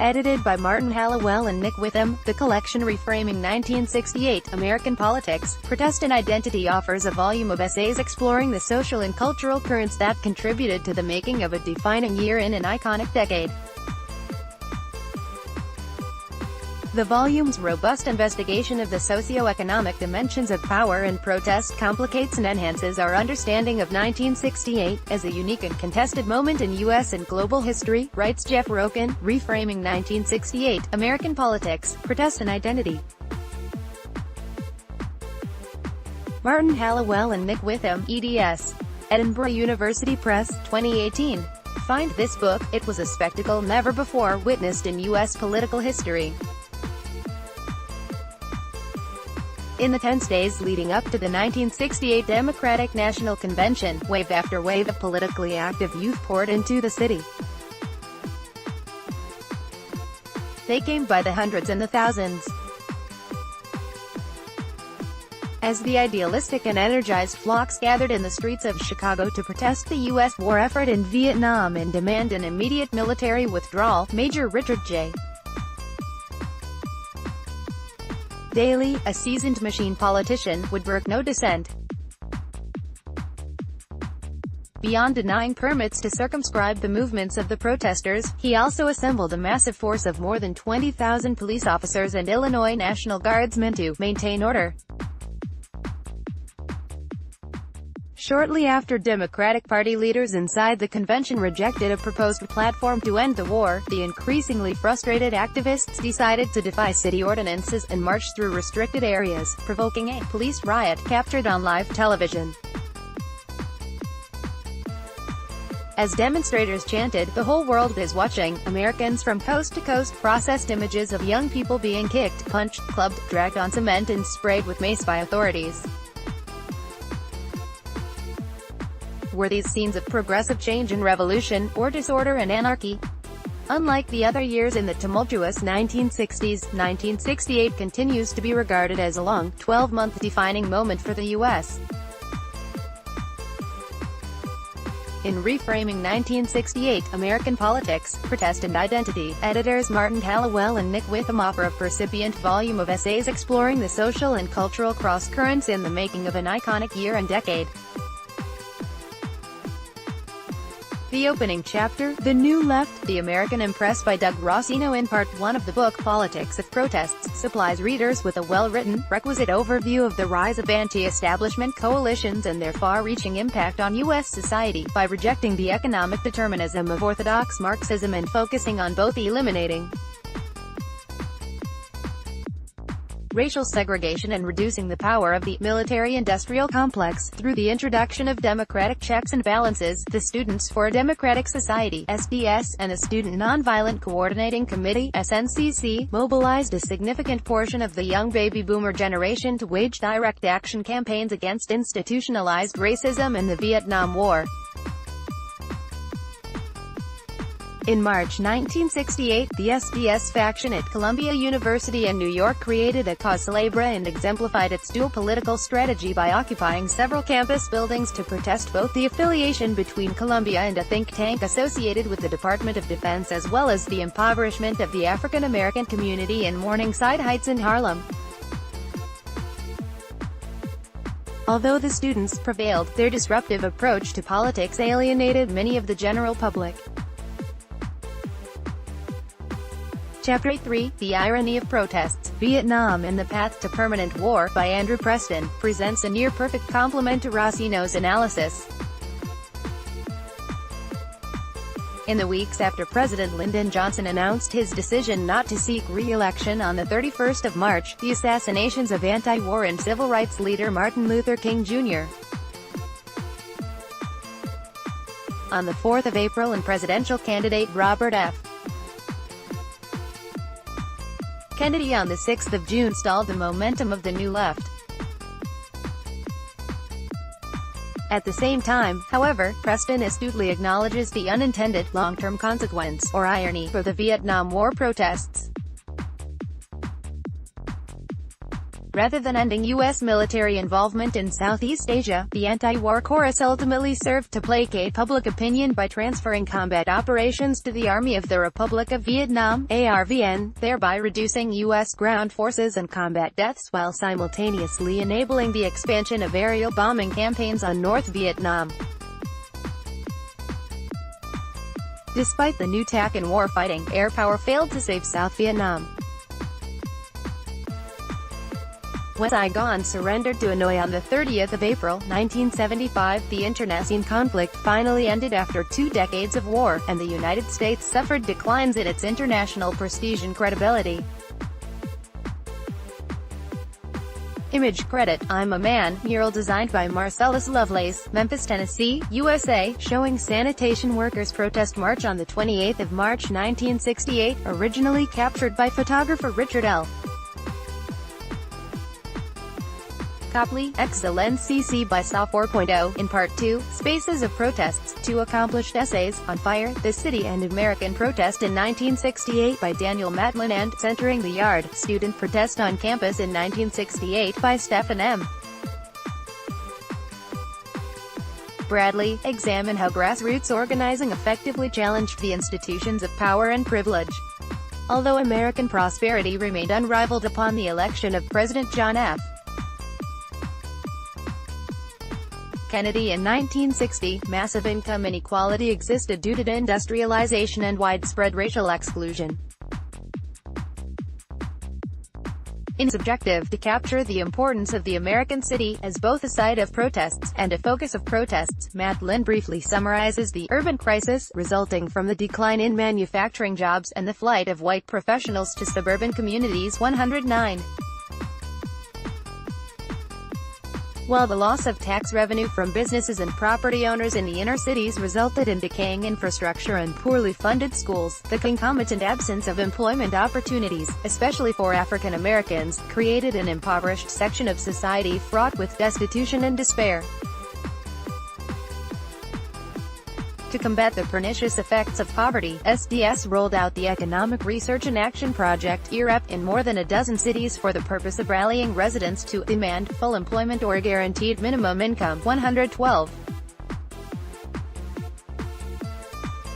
Edited by Martin Halliwell and Nick Witham, the collection Reframing 1968, American Politics, Protest and Identity offers a volume of essays exploring the social and cultural currents that contributed to the making of a defining year in an iconic decade. The volume's robust investigation of the socio-economic dimensions of power and protest complicates and enhances our understanding of 1968, as a unique and contested moment in U.S. and global history, writes Jeff Roquen, Reframing 1968, American Politics, Protest and Identity. Martin Halliwell and Nick Witham, eds. Edinburgh University Press, 2018. Find this book, it was a spectacle never before witnessed in U.S. political history. In the tense days leading up to the 1968 Democratic National Convention, wave after wave of politically active youth poured into the city. They came by the hundreds and the thousands. As the idealistic and energized flocks gathered in the streets of Chicago to protest the U.S. war effort in Vietnam and demand an immediate military withdrawal, Major Richard J. Daley, a seasoned machine politician, would brook no dissent. Beyond denying permits to circumscribe the movements of the protesters, he also assembled a massive force of more than 20,000 police officers and Illinois National Guardsmen to maintain order. Shortly after Democratic Party leaders inside the convention rejected a proposed platform to end the war, the increasingly frustrated activists decided to defy city ordinances and march through restricted areas, provoking a police riot captured on live television. As demonstrators chanted, "The whole world is watching," Americans from coast to coast processed images of young people being kicked, punched, clubbed, dragged on cement and sprayed with mace by authorities. Were these scenes of progressive change and revolution, or disorder and anarchy? Unlike the other years in the tumultuous 1960s, 1968 continues to be regarded as a long, 12-month defining moment for the U.S. In Reframing 1968, American Politics, Protest and Identity, editors Martin Halliwell and Nick Witham offer a percipient volume of essays exploring the social and cultural cross-currents in the making of an iconic year and decade. The opening chapter, The New Left, The American Impress by Doug Rossino in Part 1 of the book Politics of Protests, supplies readers with a well-written, requisite overview of the rise of anti-establishment coalitions and their far-reaching impact on U.S. society, by rejecting the economic determinism of orthodox Marxism and focusing on both eliminating racial segregation and reducing the power of the military-industrial complex. Through the introduction of democratic checks and balances, the Students for a Democratic Society (SDS) and the Student Nonviolent Coordinating Committee (SNCC) mobilized a significant portion of the young baby boomer generation to wage direct action campaigns against institutionalized racism and the Vietnam War. In March 1968, the SDS faction at Columbia University in New York created a cause célèbre and exemplified its dual political strategy by occupying several campus buildings to protest both the affiliation between Columbia and a think tank associated with the Department of Defense as well as the impoverishment of the African American community in Morningside Heights in Harlem. Although the students prevailed, their disruptive approach to politics alienated many of the general public. Chapter 3, The Irony of Protests, Vietnam and the Path to Permanent War, by Andrew Preston, presents a near-perfect complement to Rossino's analysis. In the weeks after President Lyndon Johnson announced his decision not to seek re-election on the 31st of March, the assassinations of anti-war and civil rights leader Martin Luther King Jr. on the 4th of April and presidential candidate Robert F. Kennedy on the 6th of June stalled the momentum of the New Left. At the same time, however, Preston astutely acknowledges the unintended, long-term consequence, or irony, for the Vietnam War protests. Rather than ending U.S. military involvement in Southeast Asia, the anti-war chorus ultimately served to placate public opinion by transferring combat operations to the Army of the Republic of Vietnam, ARVN, thereby reducing U.S. ground forces and combat deaths while simultaneously enabling the expansion of aerial bombing campaigns on North Vietnam. Despite the new tack in warfighting, air power failed to save South Vietnam. When Saigon surrendered to Hanoi on the 30th of April, 1975, the internecine conflict finally ended after 2 decades of war, and the United States suffered declines in its international prestige and credibility. Image credit, I'm a Man, mural designed by Marcellus Lovelace, Memphis, Tennessee, USA, showing sanitation workers' protest march on the 28th of March 1968, originally captured by photographer Richard L. Copley, XLNCC by SAW 4.0, in Part 2, Spaces of Protests, 2 accomplished essays, On Fire, The City and American Protest in 1968 by Daniel Matlin and Centering the Yard, Student Protest on Campus in 1968 by Stephen M. Bradley, examine how grassroots organizing effectively challenged the institutions of power and privilege. Although American prosperity remained unrivaled upon the election of President John F. Kennedy in 1960, massive income inequality existed due to industrialization and widespread racial exclusion. In its objective to capture the importance of the American city, as both a site of protests, and a focus of protests, Matlin briefly summarizes the urban crisis, resulting from the decline in manufacturing jobs, and the flight of white professionals to suburban communities. 109. While the loss of tax revenue from businesses and property owners in the inner cities resulted in decaying infrastructure and poorly funded schools, the concomitant absence of employment opportunities, especially for African Americans, created an impoverished section of society fraught with destitution and despair. To combat the pernicious effects of poverty, SDS rolled out the Economic Research and Action Project (ERAP) in more than a dozen cities for the purpose of rallying residents to demand full employment or guaranteed minimum income. 112.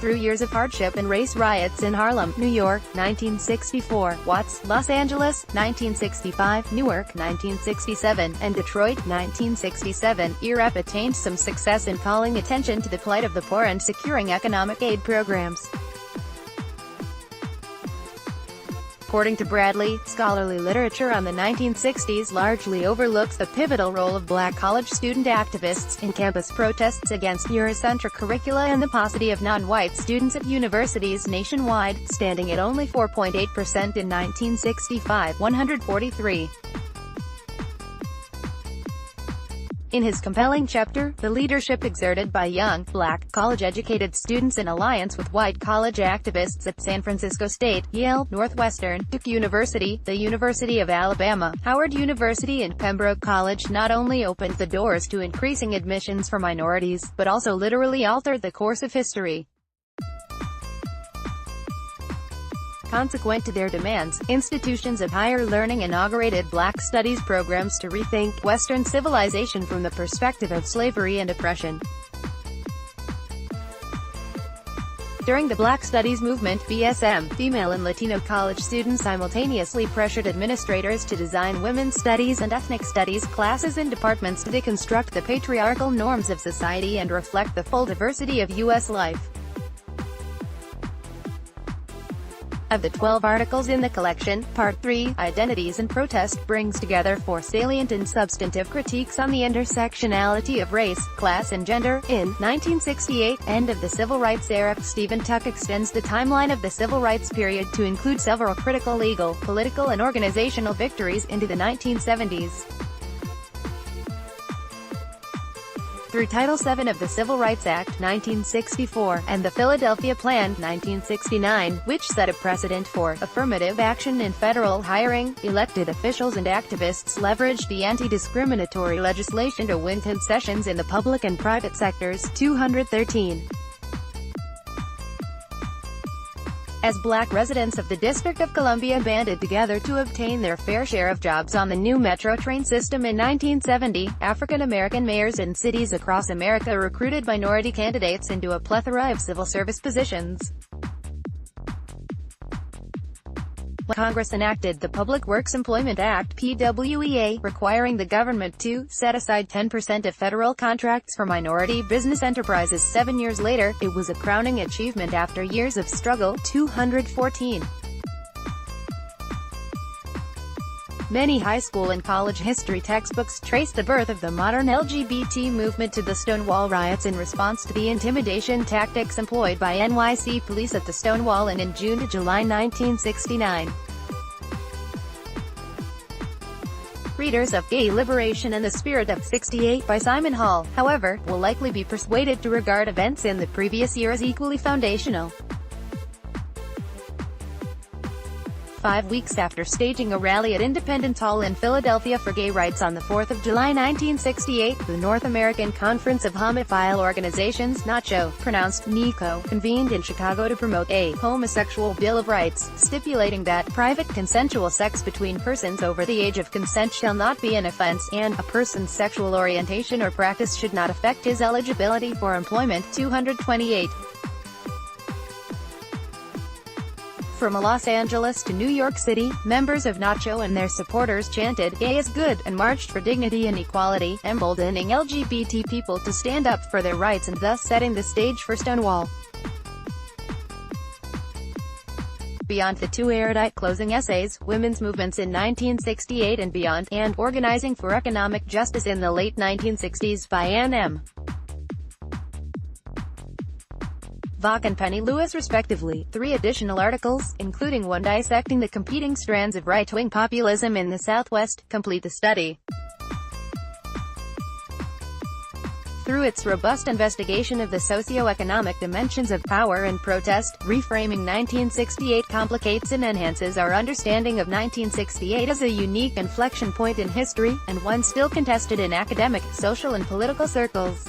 Through years of hardship and race riots in Harlem, New York, 1964, Watts, Los Angeles, 1965, Newark, 1967, and Detroit, 1967, ERAP attained some success in calling attention to the plight of the poor and securing economic aid programs. According to Bradley, scholarly literature on the 1960s largely overlooks the pivotal role of black college student activists in campus protests against Eurocentric curricula and the paucity of non-white students at universities nationwide, standing at only 4.8% in 1965. 143. In his compelling chapter, The Leadership Exerted by Young, Black, College-Educated Students in Alliance with White College Activists at San Francisco State, Yale, Northwestern, Duke University, the University of Alabama, Howard University and Pembroke College not only opened the doors to increasing admissions for minorities, but also literally altered the course of history. Consequent to their demands, institutions of higher learning inaugurated Black Studies programs to rethink Western civilization from the perspective of slavery and oppression. During the Black Studies movement, BSM, female and Latino college students simultaneously pressured administrators to design women's studies and ethnic studies classes and departments to deconstruct the patriarchal norms of society and reflect the full diversity of U.S. life. Of the 12 articles in the collection, Part 3, Identities and Protest, brings together 4 salient and substantive critiques on the intersectionality of race, class and gender. In 1968, end of the Civil Rights Era, Stephen Tuck extends the timeline of the Civil Rights period to include several critical legal, political and organizational victories into the 1970s. Through Title VII of the Civil Rights Act, 1964, and the Philadelphia Plan, 1969, which set a precedent for affirmative action in federal hiring, elected officials and activists leveraged the anti-discriminatory legislation to win concessions in the public and private sectors. 213. as black residents of the District of Columbia banded together to obtain their fair share of jobs on the new metro train system in 1970, African-American mayors in cities across America recruited minority candidates into a plethora of civil service positions. When Congress enacted the Public Works Employment Act (PWEA), requiring the government to set aside 10% of federal contracts for minority business enterprises 7 years later, it was a crowning achievement after years of struggle. 214. Many high school and college history textbooks trace the birth of the modern LGBT movement to the Stonewall riots in response to the intimidation tactics employed by NYC police at the Stonewall Inn in June to July 1969. Readers of Gay Liberation and the Spirit of '68 by Simon Hall, however, will likely be persuaded to regard events in the previous year as equally foundational. 5 weeks after staging a rally at Independence Hall in Philadelphia for gay rights on the 4th of July 1968, the North American Conference of Homophile Organizations (NACHO), pronounced NICO, convened in Chicago to promote a homosexual Bill of Rights, stipulating that private consensual sex between persons over the age of consent shall not be an offense, and a person's sexual orientation or practice should not affect his eligibility for employment. 228. From Los Angeles to New York City, members of NACHO and their supporters chanted, "Gay is good," and marched for dignity and equality, emboldening LGBT people to stand up for their rights and thus setting the stage for Stonewall. Beyond the two erudite closing essays, women's movements in 1968 and beyond, and organizing for economic justice in the late 1960s by Ann M. Vock and Penny Lewis respectively, 3 additional articles, including one dissecting the competing strands of right-wing populism in the Southwest, complete the study. Through its robust investigation of the socio-economic dimensions of power and protest, Reframing 1968 complicates and enhances our understanding of 1968 as a unique inflection point in history, and one still contested in academic, social and political circles.